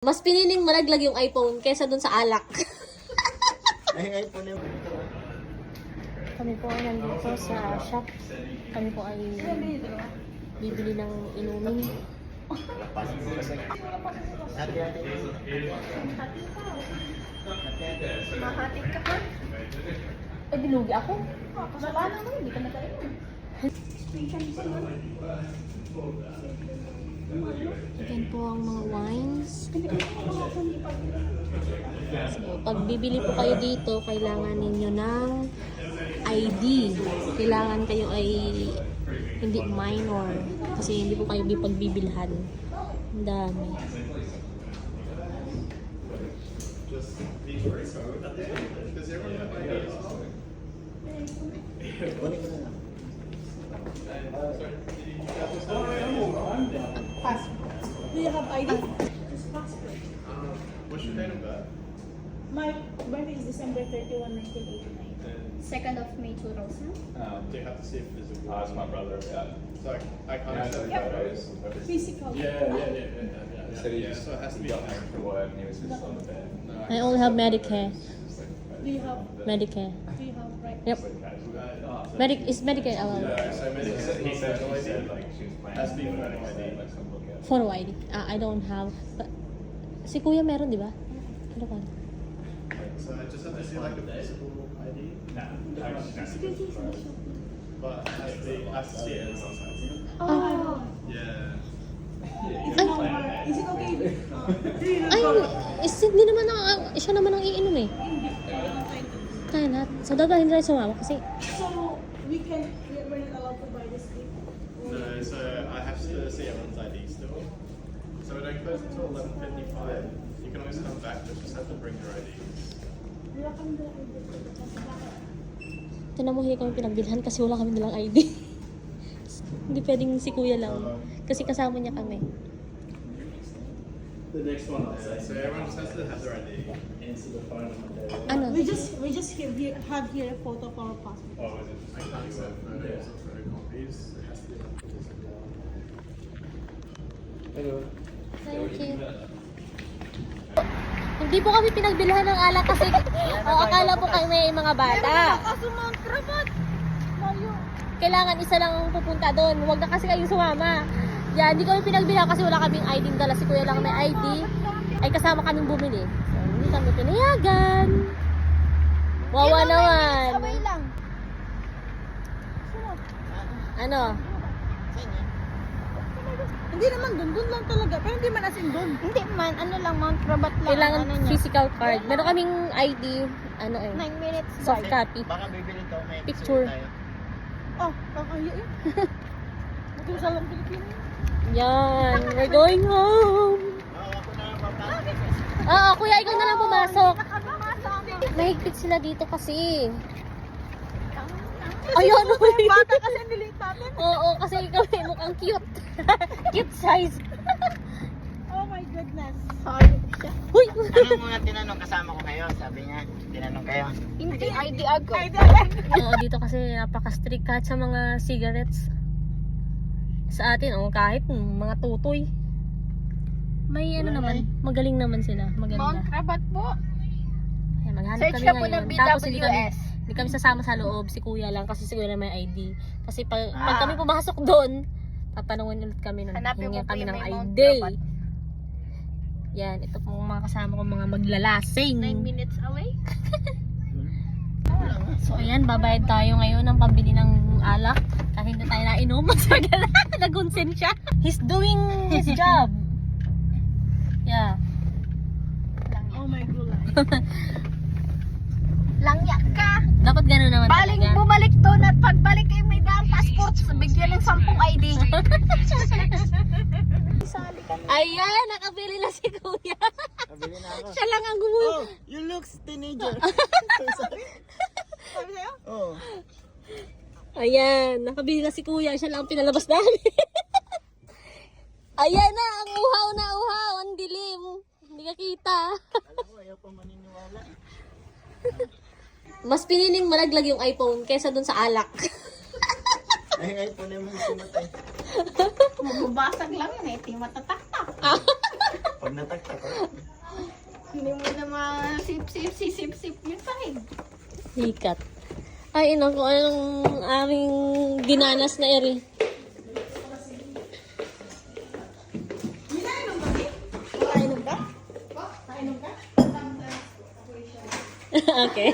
Mas piniling malaglag yung iPhone kaysa dun sa alak. Ay, iPhone yung Kami po ay nandito sa shop. Kami po ay bibili ng inumin. hati-hati. Mahatik ka pa? Ay, binugi ako. Kasalanan mo, hindi ka nagkaroon. Yan po ang mga wines. So, pag bibili po kayo dito, kailangan ninyo ng ID. Kailangan kayo ay hindi minor. Kasi hindi po kayo pagbibilhan. Ang dami. Do you have ID? What's your date of birth? My birthday is December 31, 1989. 2nd of May 2000. Do you have to see a physical? It's my brother, yeah. So I can't show Yep. photos. Physical. Yeah. So he just So it has to be got home from work and he was just on the bed. No, I only have Medicare. Do you have, Medicare. right? Yep. Is Medicare allowed? So Medicare He said ID like she was playing. has to be photo ID. Photo ID. I don't have. But, si Kuya meron, di ba? Ano ka? So I just have to see like a physical ID. But it has to be, I have to see it sometimes. Oh. Yeah. Is it okay? Do you Ay, hindi naman siya naman ang iinom eh. Kaya na. So, dadalhin tayo sumama kasi So, we're not allowed to buy this gift? No, so I have to see everyone's ID still. So we don't close until 11:55. You can always come back, but just have to bring your IDs. Wala kami dala ID. tinamuhi kami pinagbilhan kasi wala kami nilang ID. Hindi pwedeng si Kuya lang. Kasi kasama niya kami. The next one I'll say. So everyone just has to have their ID. Ano? We just have here a photo of our passport. Oh, is it? I can't accept photos or photocopies. It has to be like physical. Hello. Thank you. Hindi po kami pinagbilhan ng alak kasi akala po kayo may mga bata. Kailangan isa lang ang pupunta doon. Huwag na kasi kayo sumama. Yan, hindi kami pinagbilhan kasi wala kaming ID dala. Si Kuya lang may ID. Ay kasama kaming bumili. So, hindi kami pinayagan. Wawa naman. Sabay lang. Ano? Hindi naman dun lang talaga. Pero hindi man as in dun. Hindi man, ano lang, Mount Rabat lang. Kailangan ano niya. physical card. Meron kaming ID. Ano 9 minutes. soft copy. Baka bibili to, may Picture. tayo. Oh, kakayo yun. Buti sa lang Pilipino. Yan, we're going home. Ako na papasok. Oo, kuya, ikaw na lang pumasok. Mahigpit sila dito kasi. Ayun, Bata kasi niliit natin. oo, kasi ikaw ay mukhang cute. Cute size. Oh my goodness. Sorry siya. Huy! Ano mga tinanong kasama ko kayo? Sabi niya, tinanong kayo. Hindi, ID ako. Oo, dito kasi napaka-strict kahit sa mga cigarettes. Sa atin, kahit mga tutoy. May ano naman, magaling naman sila. Mount Maganda. Rabat po. Ayan, maghanap Search kami ka po ngayon. ng Tapos hindi kami sasama sa loob, si Kuya lang kasi si Kuya lang may ID. Kasi pag kami pumasok doon, tatanungin ulit kami nun. Hanapin mo Hingyan po kami yung ng may Mount ID. Rabat. Yan, ito po mga kasama ko mga maglalasing. 9 minutes away. So ayan, babayad tayo ngayon ng pambili ng alak. Kahit hindi tayo nainom, masagala. Nagunsin siya. He's doing his job. Yeah. Oh my god. Langya ka. Dapat gano'n naman Baling talaga. bumalik doon at pagbalik ay may daang passport. Bigyan ng 10 ID. Sali ka na. Ayan, nakabili na si Kuya. Nabili na ako. Siya lang ang gumawa. Oh, you look teenager. Sabi sa'yo? Oh. Ayan, nakabili na si Kuya. Siya lang ang pinalabas namin. Ayan na, ang uhaw na uhaw. Ang dilim. Hindi ka kita. Alam mo, ayaw pa maniniwala. Mas piniling malaglag yung iPhone kaysa dun sa alak. Ay, ngayon po naman sumatay. Magbabasag lang yun eh. Di matataktak. Pag nataktak ko. Hindi mo na masip-sip yung sahig. Hikat. Ay, ina ko, anong aming dinanas na eri. Kainom ka? Okay.